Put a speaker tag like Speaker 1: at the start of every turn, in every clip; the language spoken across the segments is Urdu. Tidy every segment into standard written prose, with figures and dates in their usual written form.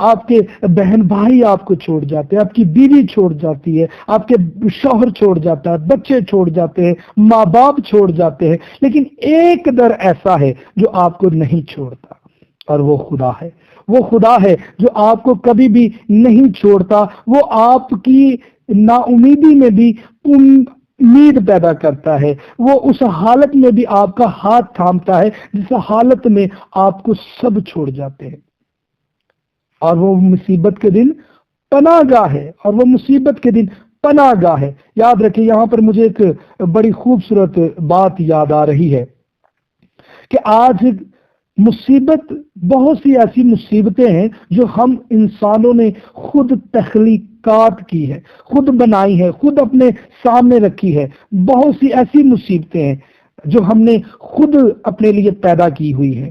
Speaker 1: آپ کے بہن بھائی آپ کو چھوڑ جاتے ہیں، آپ کی بیوی چھوڑ جاتی ہے، آپ کے شوہر چھوڑ جاتا ہے، بچے چھوڑ جاتے ہیں، ماں باپ چھوڑ جاتے ہیں، لیکن ایک در ایسا ہے جو آپ کو نہیں چھوڑتا، اور وہ خدا ہے۔ وہ خدا ہے جو آپ کو کبھی بھی نہیں چھوڑتا، وہ آپ کی نا امیدی میں بھی امید پیدا کرتا ہے، وہ اس حالت میں بھی آپ کا ہاتھ تھامتا ہے جس حالت میں آپ کو سب چھوڑ جاتے ہیں، اور وہ مصیبت کے دن پناہ گاہ ہے، اور وہ مصیبت کے دن پناہ گاہ ہے۔ یاد رکھیں، یہاں پر مجھے ایک بڑی خوبصورت بات یاد آ رہی ہے کہ آج مصیبت، بہت سی ایسی مصیبتیں ہیں جو ہم انسانوں نے خود تخلیقات کی ہے، خود بنائی ہے، خود اپنے سامنے رکھی ہے۔ بہت سی ایسی مصیبتیں ہیں جو ہم نے خود اپنے لیے پیدا کی ہوئی ہے۔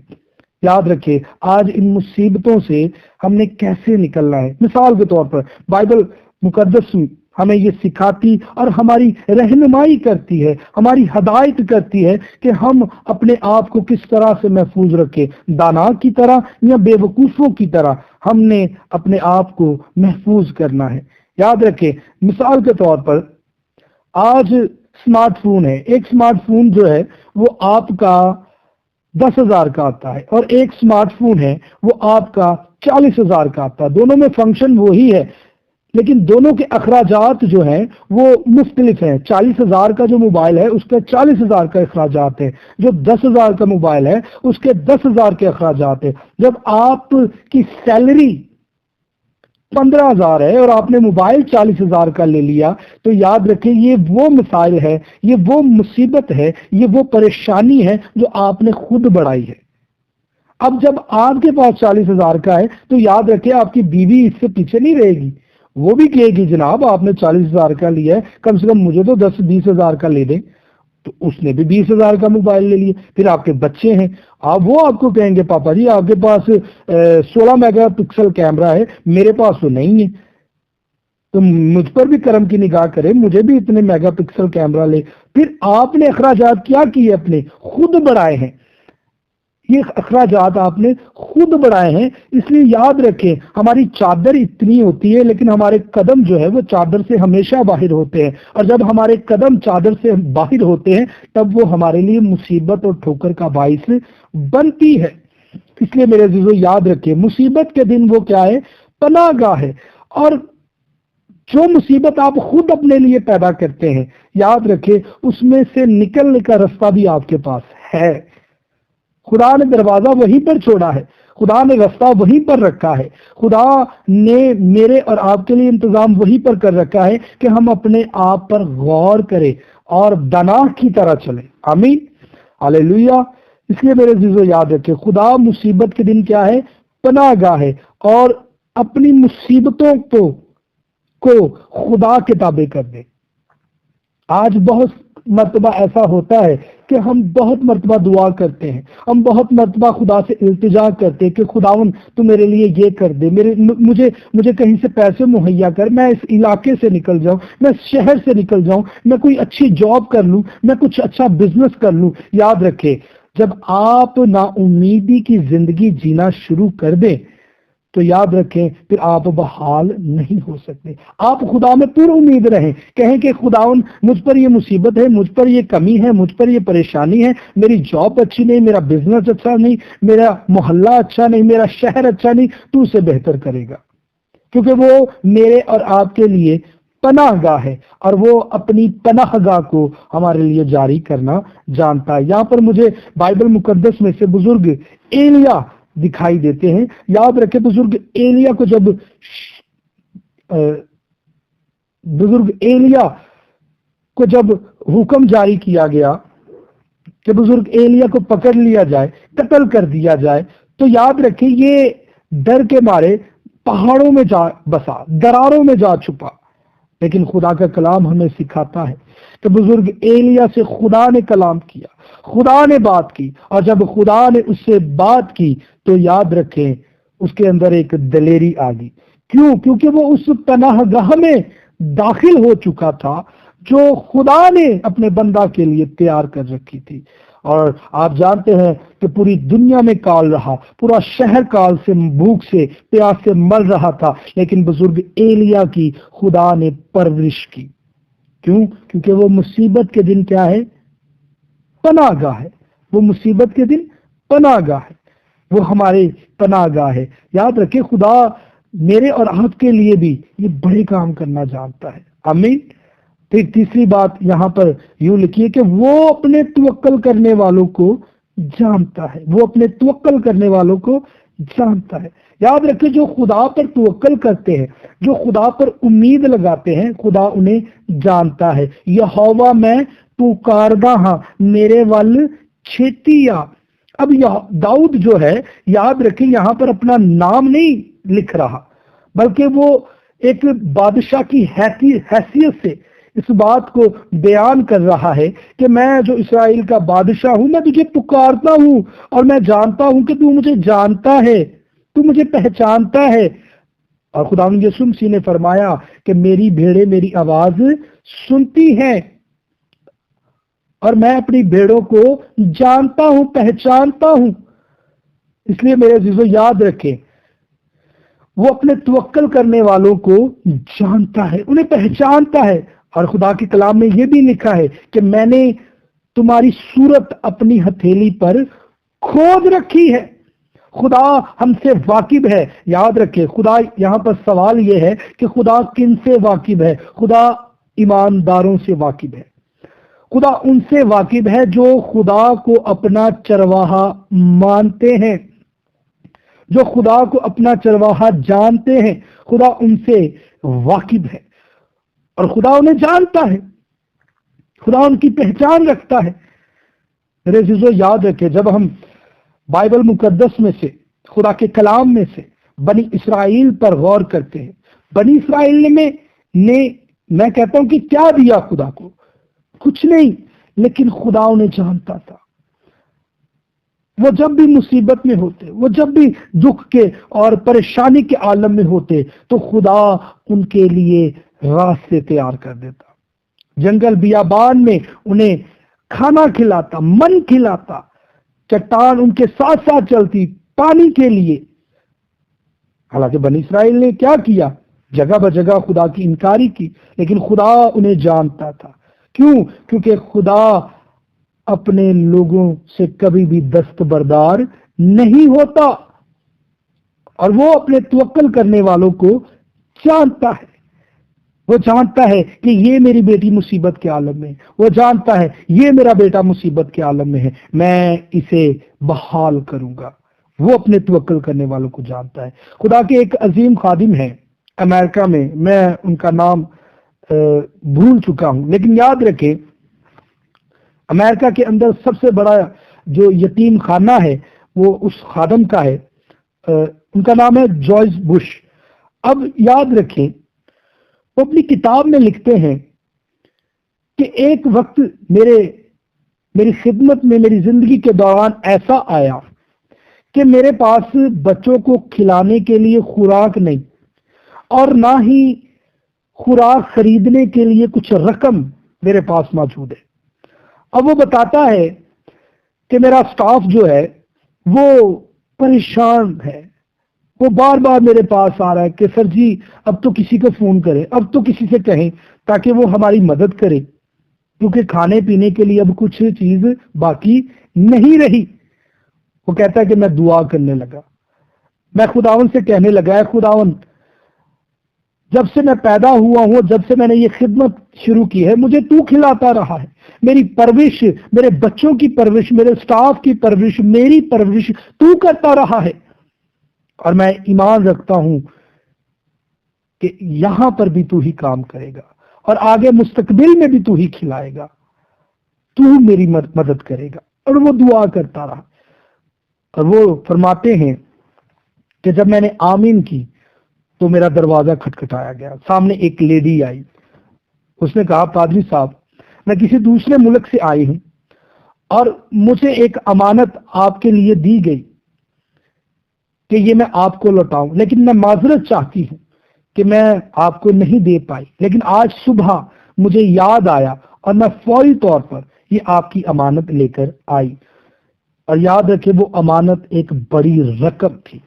Speaker 1: یاد رکھے، آج ان مصیبتوں سے ہم نے کیسے نکلنا ہے۔ مثال کے طور پر بائبل مقدس ہمیں یہ سکھاتی اور ہماری رہنمائی کرتی ہے، ہماری ہدایت کرتی ہے کہ ہم اپنے آپ کو کس طرح سے محفوظ رکھیں۔ دانا کی طرح یا بے وقوفوں کی طرح ہم نے اپنے آپ کو محفوظ کرنا ہے۔ یاد رکھیں، مثال کے طور پر آج اسمارٹ فون ہے، ایک اسمارٹ فون جو ہے وہ آپ کا 10,000 کا آتا ہے، اور ایک اسمارٹ فون ہے وہ آپ کا 40,000 کا آتا ہے۔ دونوں میں فنکشن وہی ہے، لیکن دونوں کے اخراجات جو ہیں وہ مختلف ہیں۔ 40,000 کا جو موبائل ہے اس کا 40,000 کا اخراجات ہے، جو 10,000 کا موبائل ہے اس کے 10,000 کے اخراجات ہیں۔ جب آپ کی سیلری 15,000 ہے اور آپ نے موبائل 40,000 کا لے لیا تو یاد رکھیں یہ وہ مسائل ہے، یہ وہ مصیبت ہے، یہ وہ پریشانی ہے جو آپ نے خود بڑھائی ہے۔ اب جب آپ کے پاس 40,000 کا ہے تو یاد رکھیں آپ کی بیوی اس سے پیچھے نہیں رہے گی، وہ بھی کہے گی جناب آپ نے 40,000 کا لیا ہے، کم سے کم مجھے تو 10-20,000 کا لے دیں۔ تو اس نے بھی 20,000 کا موبائل لے لیا۔ پھر آپ کے بچے ہیں، وہ آپ کو کہیں گے پاپا جی آپ کے پاس 16 میگا پکسل کیمرہ ہے، میرے پاس تو نہیں ہے، تو مجھ پر بھی کرم کی نگاہ کرے، مجھے بھی اتنے میگا پکسل کیمرہ لے۔ پھر آپ نے اخراجات کیا کیے؟ اپنے خود بڑھائے ہیں، یہ اخراجات آپ نے خود بڑھائے ہیں۔ اس لیے یاد رکھیں، ہماری چادر اتنی ہوتی ہے لیکن ہمارے قدم جو ہے وہ چادر سے ہمیشہ باہر ہوتے ہیں، اور جب ہمارے قدم چادر سے باہر ہوتے ہیں تب وہ ہمارے لیے مصیبت اور ٹھوکر کا باعث بنتی ہے۔ اس لیے میرے عزیزو یاد رکھیں، مصیبت کے دن وہ کیا ہے؟ پناہ گاہ ہے، اور جو مصیبت آپ خود اپنے لیے پیدا کرتے ہیں یاد رکھیں اس میں سے نکلنے کا رستہ بھی آپ کے پاس ہے۔ خدا نے دروازہ وہیں پر چھوڑا ہے، خدا نے رستہ وہیں پر رکھا ہے، خدا نے میرے اور آپ کے لیے انتظام وہیں پر کر رکھا ہے کہ ہم اپنے آپ پر غور کریں اور داناہ کی طرح چلیں۔ آمین، ہاللیلویہ۔ اس لیے میرے عزیزو یاد رکھیں، خدا مصیبت کے دن کیا ہے؟ پناہ گاہ ہے، اور اپنی مصیبتوں کو خدا کے تابع کر دیں۔ آج بہت مرتبہ ایسا ہوتا ہے کہ ہم بہت مرتبہ دعا کرتے ہیں، ہم بہت مرتبہ خدا سے التجا کرتے ہیں کہ خداوند تو میرے لیے یہ کر دے، مجھے کہیں سے پیسے مہیا کر، میں اس علاقے سے نکل جاؤں، میں اس شہر سے نکل جاؤں، میں کوئی اچھی جاب کر لوں، میں کچھ اچھا بزنس کر لوں۔ یاد رکھے، جب آپ نا امیدی کی زندگی جینا شروع کر دیں تو یاد رکھیں پھر آپ بحال نہیں ہو سکتے۔ آپ خدا میں پر امید رہیں، کہیں کہ خداوند مجھ پر یہ مصیبت ہے، مجھ پر یہ کمی ہے، مجھ پر یہ پریشانی ہے، میری جاب اچھی نہیں، میرا بزنس اچھا نہیں، میرا محلہ اچھا نہیں، میرا شہر اچھا نہیں، تو اسے بہتر کرے گا، کیونکہ وہ میرے اور آپ کے لیے پناہ گاہ ہے، اور وہ اپنی پناہ گاہ کو ہمارے لیے جاری کرنا جانتا ہے۔ یہاں پر مجھے بائبل مقدس میں سے بزرگ ایلیا دکھائی دیتے ہیں۔ یاد رکھیں، بزرگ ایلیا کو جب حکم جاری کیا گیا کہ بزرگ ایلیا کو پکڑ لیا جائے، قتل کر دیا جائے، تو یاد رکھیں یہ ڈر کے مارے پہاڑوں میں جا بسا، دراروں میں جا چھپا۔ لیکن خدا کا کلام ہمیں سکھاتا ہے کہ بزرگ ایلیا سے خدا نے کلام کیا، خدا نے بات کی، اور جب خدا نے اس سے بات کی تو یاد رکھیں اس کے اندر ایک دلیری آ گئی۔ کیونکہ وہ اس پناہ گاہ میں داخل ہو چکا تھا جو خدا نے اپنے بندہ کے لیے تیار کر رکھی تھی، اور آپ جانتے ہیں کہ پوری دنیا میں کال رہا، پورا شہر کال سے، بھوک سے، پیاس سے مر رہا تھا، لیکن بزرگ ایلیا کی خدا نے پرورش کی۔ کیوں؟ کیونکہ وہ مصیبت کے دن کیا ہے؟ پناہ گاہ ہے۔ وہ مصیبت کے دن پناہ گاہ ہے، وہ ہمارے پناہ گاہ ہے۔ یاد رکھیں، خدا میرے اور آپ کے لیے بھی یہ بڑے کام کرنا جانتا ہے۔ آمین۔ پھر تیسری بات یہاں پر یوں لکھی ہے کہ وہ اپنے توکل کرنے والوں کو جانتا ہے، وہ اپنے توکل کرنے والوں کو جانتا ہے۔ یاد رکھیں، جو خدا پر توکل کرتے ہیں، جو خدا پر امید لگاتے ہیں، خدا انہیں جانتا ہے۔ یہوہ میں پکاردہ ہاں، میرے ول چھیتی آ۔ اب داؤد جو ہے، یاد رکھیں، یہاں پر اپنا نام نہیں لکھ رہا، بلکہ وہ ایک بادشاہ کی حیثیت سے اس بات کو بیان کر رہا ہے کہ میں جو اسرائیل کا بادشاہ ہوں، میں تجھے پکارتا ہوں اور میں جانتا ہوں کہ تو مجھے جانتا ہے، تو مجھے پہچانتا ہے۔ اور خداوند یسوع مسیح نے فرمایا کہ میری بھیڑیں میری آواز سنتی ہیں اور میں اپنی بھیڑوں کو جانتا ہوں، پہچانتا ہوں۔ اس لیے میرے عزیزو یاد رکھیں، وہ اپنے توکل کرنے والوں کو جانتا ہے، انہیں پہچانتا ہے۔ اور خدا کے کلام میں یہ بھی لکھا ہے کہ میں نے تمہاری صورت اپنی ہتھیلی پر کھود رکھی ہے۔ خدا ہم سے واقف ہے۔ یاد رکھیں، خدا یہاں پر سوال یہ ہے کہ خدا کن سے واقف ہے؟ خدا ایمانداروں سے واقف ہے۔ خدا ان سے واقف ہے جو خدا کو اپنا چرواہا مانتے ہیں، جو خدا کو اپنا چرواہا جانتے ہیں۔ خدا ان سے واقف ہے اور خدا انہیں جانتا ہے، خدا ان کی پہچان رکھتا ہے۔ میرے عزیزو یاد رکھے، جب ہم بائبل مقدس میں سے، خدا کے کلام میں سے بنی اسرائیل پر غور کرتے ہیں، بنی اسرائیل نے میں کہتا ہوں کہ کیا دیا خدا کو؟ کچھ نہیں، لیکن خدا انہیں جانتا تھا۔ وہ جب بھی مصیبت میں ہوتے، وہ جب بھی دکھ کے اور پریشانی کے عالم میں ہوتے، تو خدا ان کے لیے راستے تیار کر دیتا، جنگل بیابان میں انہیں کھانا کھلاتا، من کھلاتا، چٹان ان کے ساتھ ساتھ چلتی پانی کے لیے۔ حالانکہ بنی اسرائیل نے کیا کیا؟ جگہ بجگہ خدا کی انکاری کی، لیکن خدا انہیں جانتا تھا۔ کیوں؟ کیونکہ خدا اپنے لوگوں سے کبھی بھی دستبردار نہیں ہوتا، اور وہ اپنے توکل کرنے والوں کو جانتا ہے۔ وہ جانتا ہے کہ یہ میری بیٹی مصیبت کے عالم میں ہے، وہ جانتا ہے یہ میرا بیٹا مصیبت کے عالم میں ہے، میں اسے بحال کروں گا۔ وہ اپنے توکل کرنے والوں کو جانتا ہے۔ خدا کے ایک عظیم خادم ہیں امریکہ میں ان کا نام بھول چکا ہوں، لیکن یاد رکھیں، امریکہ کے اندر سب سے بڑا جو یتیم خانہ ہے وہ اس خادم کا ہے، ان کا نام ہے جوائس بش۔ اب یاد رکھیں، وہ اپنی کتاب میں لکھتے ہیں کہ ایک وقت میری خدمت میں، میری زندگی کے دوران ایسا آیا کہ میرے پاس بچوں کو کھلانے کے لیے خوراک نہیں، اور نہ ہی خوراک خریدنے کے لیے کچھ رقم میرے پاس موجود ہے۔ اب وہ بتاتا ہے کہ میرا سٹاف جو ہے وہ پریشان ہے، وہ بار بار میرے پاس آ رہا ہے کہ سر جی اب تو کسی کو فون کریں، اب تو کسی سے کہیں تاکہ وہ ہماری مدد کرے، کیونکہ کھانے پینے کے لیے اب کچھ چیز باقی نہیں رہی۔ وہ کہتا ہے کہ میں دعا کرنے لگا، میں خداون سے کہنے لگا، ہے خداون، جب سے میں پیدا ہوا ہوں، جب سے میں نے یہ خدمت شروع کی ہے، مجھے تو کھلاتا رہا ہے، میری پرورش، میرے بچوں کی پرورش، میرے سٹاف کی پرورش، میری پرورش تو کرتا رہا ہے، اور میں ایمان رکھتا ہوں کہ یہاں پر بھی تو ہی کام کرے گا، اور آگے مستقبل میں بھی تو ہی کھلائے گا، تو میری مدد کرے گا۔ اور وہ دعا کرتا رہا، اور وہ فرماتے ہیں کہ جب میں نے آمین کی تو میرا دروازہ کھٹکھٹایا گیا، سامنے ایک لیڈی آئی، اس نے کہا، پادری صاحب، میں کسی دوسرے ملک سے آئی ہوں اور مجھے ایک امانت آپ کے لیے دی گئی کہ یہ میں آپ کو لوٹاؤں، لیکن میں معذرت چاہتی ہوں کہ میں آپ کو نہیں دے پائی، لیکن آج صبح مجھے یاد آیا اور میں فوری طور پر یہ آپ کی امانت لے کر آئی، اور یاد رکھے وہ امانت ایک بڑی رقم تھی۔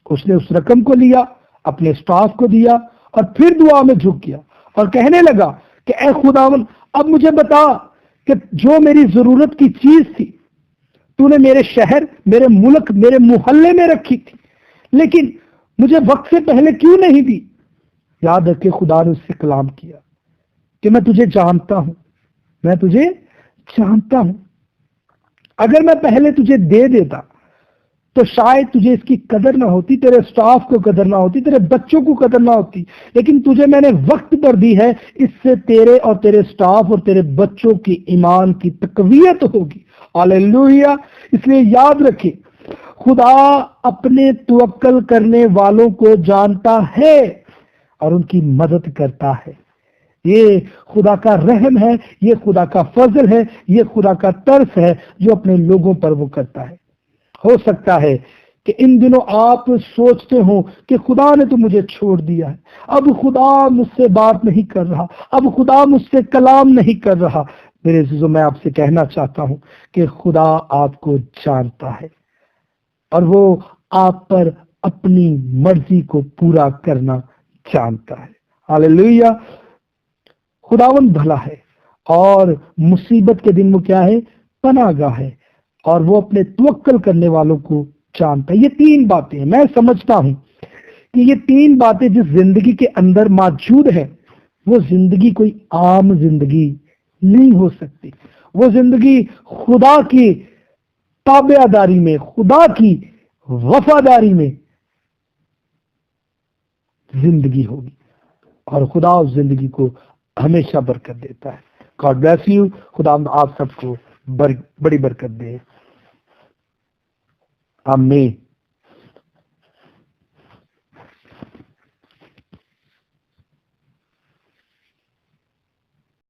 Speaker 1: اس نے اس رقم کو لیا، اپنے سٹاف کو دیا، اور پھر دعا میں جھک گیا اور کہنے لگا کہ اے خداوند اب مجھے بتا کہ جو میری ضرورت کی چیز تھی تو نے میرے شہر، میرے ملک، میرے محلے میں رکھی تھی، لیکن مجھے وقت سے پہلے کیوں نہیں دی؟ یاد رکھے خدا نے اس سے کلام کیا کہ میں تجھے جانتا ہوں، میں تجھے جانتا ہوں، اگر میں پہلے تجھے دے دیتا تو شاید تجھے اس کی قدر نہ ہوتی، تیرے سٹاف کو قدر نہ ہوتی، تیرے بچوں کو قدر نہ ہوتی، لیکن تجھے میں نے وقت پر دی ہے، اس سے تیرے اور تیرے سٹاف اور تیرے بچوں کی ایمان کی تقویت ہوگی۔ ہاللیلویہ۔ اس لیے یاد رکھیں، خدا اپنے توکل کرنے والوں کو جانتا ہے اور ان کی مدد کرتا ہے۔ یہ خدا کا رحم ہے، یہ خدا کا فضل ہے، یہ خدا کا ترس ہے جو اپنے لوگوں پر وہ کرتا ہے۔ ہو سکتا ہے کہ ان دنوں آپ سوچتے ہوں کہ خدا نے تو مجھے چھوڑ دیا ہے، اب خدا مجھ سے بات نہیں کر رہا، اب خدا مجھ سے کلام نہیں کر رہا۔ میرے عزیزو، میں آپ سے کہنا چاہتا ہوں کہ خدا آپ کو جانتا ہے اور وہ آپ پر اپنی مرضی کو پورا کرنا جانتا ہے۔ ہاللیلویہ۔ خداوند بھلا ہے اور مصیبت کے دن وہ کیا ہے؟ پناہ گاہ ہے، اور وہ اپنے توکل کرنے والوں کو جانتا ہے۔ یہ تین باتیں ہیں، میں سمجھتا ہوں کہ یہ تین باتیں جس زندگی کے اندر موجود ہیں وہ زندگی کوئی عام زندگی نہیں ہو سکتی، وہ زندگی خدا کی تابع داری میں، خدا کی وفاداری میں زندگی ہوگی، اور خدا اس زندگی کو ہمیشہ برکت دیتا ہے۔ God bless you. خدا آپ سب کو بڑی برکت دے۔ آمین۔